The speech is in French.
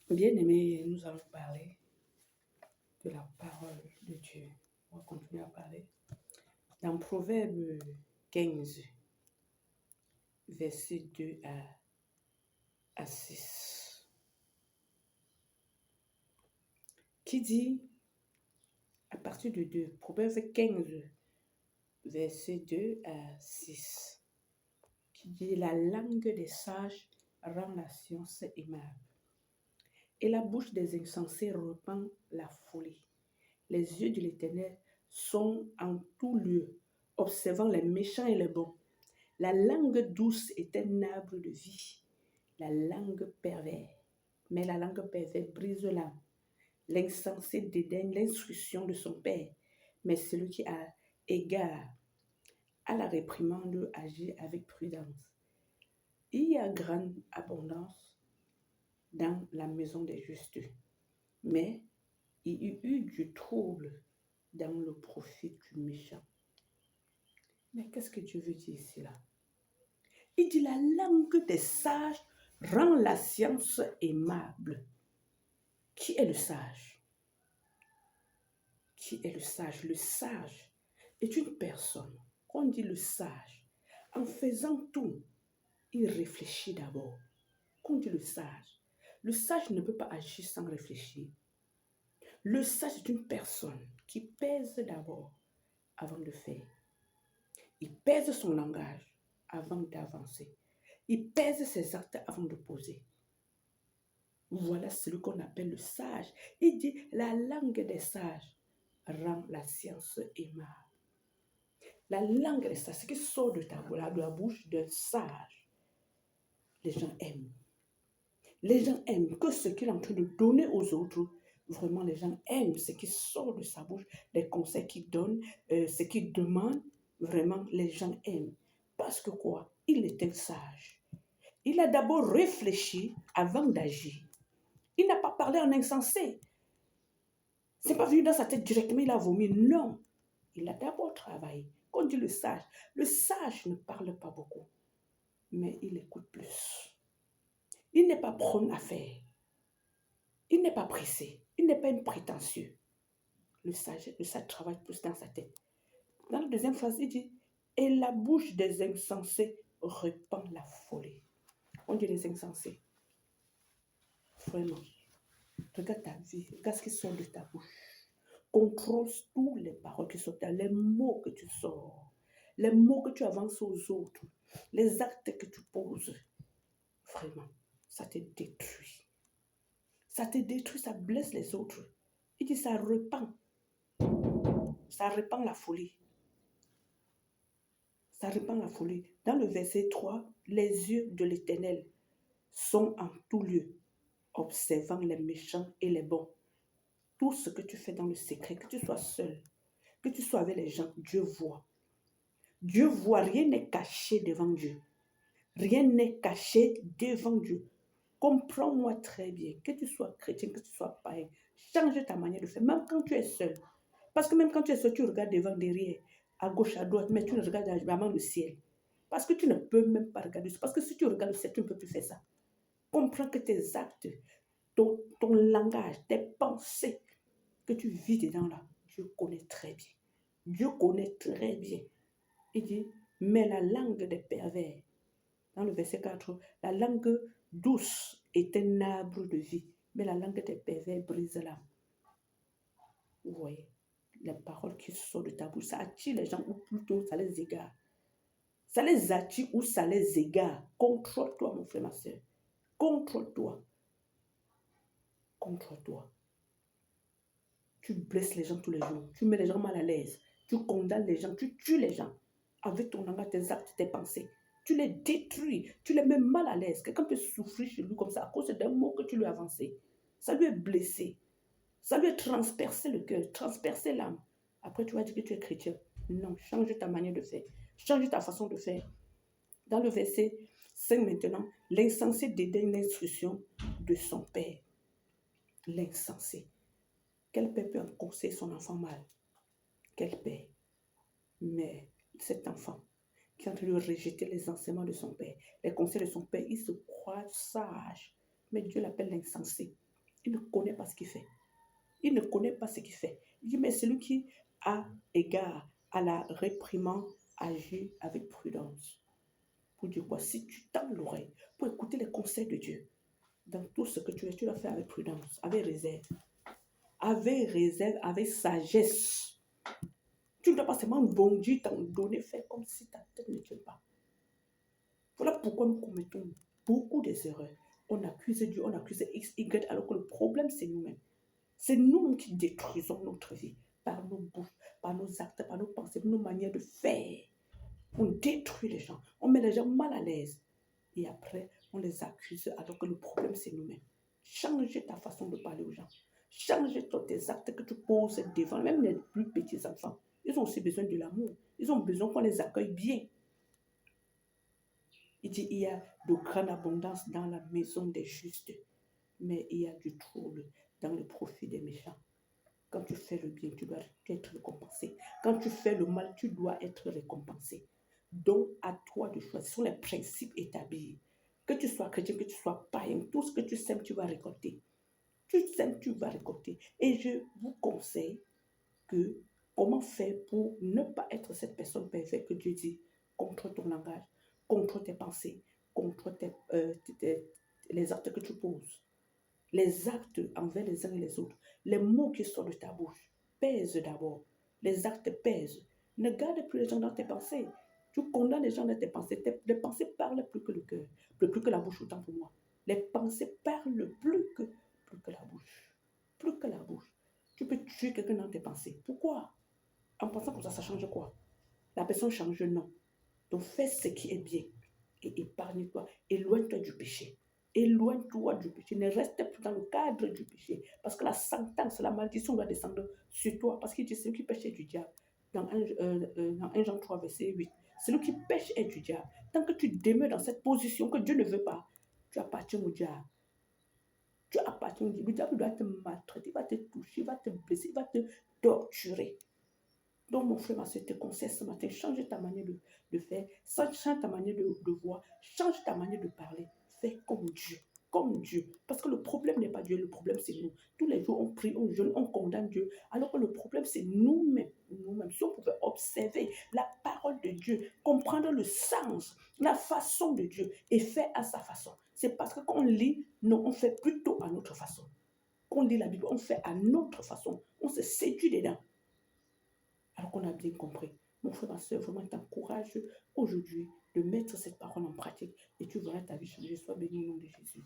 Bien-aimés, nous allons parler de la parole de Dieu. On va continuer à parler. Dans Proverbe 15, versets 2 à 6, qui dit, à partir de 2, Proverbe 15, versets 2 à 6, qui dit, la langue des sages rend la science aimable, et la bouche des insensés repent la folie. Les yeux de l'Éternel sont en tout lieu, observant les méchants et les bons. La langue douce est un arbre de vie. La langue perverse, mais la langue perverse brise l'âme. L'insensé dédaigne l'instruction de son père, mais celui qui a égard à la réprimande agit avec prudence. Il y a grande abondance dans la maison des justes, mais il y eut du trouble dans le profit du méchant. Mais qu'est-ce que Dieu veut dire ici là? Il dit la langue des sages rend la science aimable. Qui est le sage? Qui est le sage? Le sage est une personne. Quand on dit le sage, en faisant tout, il réfléchit d'abord. Quand on dit le sage ne peut pas agir sans réfléchir. Le sage est une personne qui pèse d'abord avant de faire. Il pèse son langage avant d'avancer. Il pèse ses actes avant de poser. Voilà celui qu'on appelle le sage. Il dit, la langue des sages rend la science aimable. La langue des sages, ce qui sort de la bouche d'un sage, les gens aiment. Les gens aiment que ce qu'il est en train de donner aux autres, vraiment les gens aiment ce qui sort de sa bouche, les conseils qu'il donne, ce qu'il demande, vraiment les gens aiment. Parce que quoi? Il était sage. Il a d'abord réfléchi avant d'agir. Il n'a pas parlé en insensé. Ce n'est pas venu dans sa tête directement, il a vomi. Non. Il a d'abord travaillé. Quand on dit le sage ne parle pas beaucoup, mais il écoute plus. Il n'est pas prompt à faire. Il n'est pas pressé. Il n'est pas prétentieux. Le sage travaille plus dans sa tête. Dans la deuxième phrase, il dit, et la bouche des insensés répand la folie. On dit les insensés. Vraiment. Regarde ta vie. Regarde ce qui sort de ta bouche. Contrôle toutes les paroles qui sortent, les mots que tu sors, les mots que tu avances aux autres, les actes que tu poses. Vraiment, ça te détruit. Ça te détruit, ça blesse les autres. Il dit, ça répand. Ça répand la folie. Ça répand la folie. Dans le verset 3, les yeux de l'Éternel sont en tout lieu, observant les méchants et les bons. Tout ce que tu fais dans le secret, que tu sois seul, que tu sois avec les gens, Dieu voit. Dieu voit, rien n'est caché devant Dieu. Rien n'est caché devant Dieu. Comprends-moi très bien, que tu sois chrétien, que tu sois païen, change ta manière de faire, même quand tu es seul. Parce que même quand tu es seul, tu regardes devant, derrière, à gauche, à droite, mais tu ne regardes jamais le ciel. Parce que tu ne peux même pas regarder. Parce que si tu regardes le ciel, tu ne peux plus faire ça. Comprends que tes actes, ton langage, tes pensées, que tu vis dedans là, Dieu connaît très bien. Dieu connaît très bien. Il dit, mais la langue des pervers, dans le verset 4, la langue douce est un arbre de vie, mais la langue des pervers brise l'âme. Vous voyez, les paroles qui sortent de ta bouche, ça attire les gens ou plutôt ça les égare. Ça les attire ou ça les égare. Contrôle-toi, mon frère, ma soeur. Contrôle-toi. Contrôle-toi. Tu blesses les gens tous les jours. Tu mets les gens mal à l'aise. Tu condamnes les gens. Tu tues les gens. Avec ton langage, tes actes, tes pensées. Tu les détruis. Tu les mets mal à l'aise. Quelqu'un peut souffrir chez lui comme ça à cause d'un mot que tu lui as avancé. Ça lui est blessé. Ça lui a transpercé le cœur, transpercé l'âme. Après, tu vas dire que tu es chrétien. Non, change ta manière de faire. Change ta façon de faire. Dans le verset 5 maintenant, l'insensé dédaigne l'instruction de son père. L'insensé. Quel père peut conseiller son enfant mal? Quel père? Mais cet enfant qui est en train de rejeter les enseignements de son père, les conseils de son père, il se croit sage. Mais Dieu l'appelle l'insensé. Il ne connaît pas ce qu'il fait. Il ne connaît pas ce qu'il fait. Il dit, mais celui qui a égard à la réprimande agit avec prudence. Pour dire quoi? Si tu tends l'oreille pour écouter les conseils de Dieu, dans tout ce que tu dois faire avec prudence, avec réserve, avec sagesse. Tu ne dois pas seulement bondir, t'en donner, faire comme si ta tête ne tient pas. Voilà pourquoi nous commettons beaucoup d'erreurs. On accuse Dieu, on accuse X, Y, alors que le problème, c'est nous-mêmes. C'est nous qui détruisons notre vie par nos bouches, par nos actes, par nos pensées, par nos manières de faire. On détruit les gens, on met les gens mal à l'aise. Et après, on les accuse alors que le problème, c'est nous-mêmes. Change ta façon de parler aux gens. Change tes actes que tu poses devant, même les plus petits enfants. Ils ont aussi besoin de l'amour. Ils ont besoin qu'on les accueille bien. Il dit, il y a de grande abondance dans la maison des justes, mais il y a du trouble dans le profit des méchants. Quand tu fais le bien, tu dois être récompensé. Quand tu fais le mal, tu dois être récompensé. Donc, à toi de choisir. Ce sont les principes établis. Que tu sois chrétien, que tu sois païen, tout ce que tu sèmes, tu vas récolter. Tu sèmes, tu vas récolter. Et je vous conseille que comment faire pour ne pas être cette personne parfaite que Dieu dit contre ton langage, contre tes pensées, contre les actes que tu poses. Les actes envers les uns et les autres, les mots qui sortent de ta bouche, pèsent d'abord. Les actes pèsent. Ne garde plus les gens dans tes pensées. Tu condamnes les gens dans tes pensées. Les pensées parlent plus que le cœur, plus que la bouche, autant pour moi. Les pensées parlent plus que la bouche. Plus que la bouche. Tu peux tuer quelqu'un dans tes pensées. Pourquoi? En pensant que ça change quoi? La personne change, non. Donc fais ce qui est bien et épargne-toi. Éloigne-toi du péché. Éloigne-toi du péché. Ne reste plus dans le cadre du péché. Parce que la sentence, la malédiction doit descendre sur toi. Parce qu'il dit celui qui pêche est du diable. Dans 1 Jean 3, verset 8. Celui qui pêche est du diable. Tant que tu demeures dans cette position que Dieu ne veut pas, tu appartiens au diable. Tu appartiens au diable. Le diable doit te maltraiter, il va te toucher, il va te blesser, il va te torturer. Donc, mon frère, ma soeur, te conseille ce matin, change ta manière de faire, change ta manière de voir, change ta manière de parler. Fais comme Dieu, comme Dieu. Parce que le problème n'est pas Dieu, le problème c'est nous. Tous les jours, on prie, on jeûne, on condamne Dieu. Alors que le problème, c'est nous-mêmes. Nous-mêmes. Si on pouvait observer la parole de Dieu, comprendre le sens, la façon de Dieu et faire à sa façon. C'est parce que quand on lit, non, on fait plutôt à notre façon. Quand on lit la Bible, on fait à notre façon. On se séduit dedans. Alors qu'on a bien compris. Mon frère, ma soeur, vraiment, t'encourage aujourd'hui de mettre cette parole en pratique et tu verras ta vie changer. Sois béni au nom de Jésus.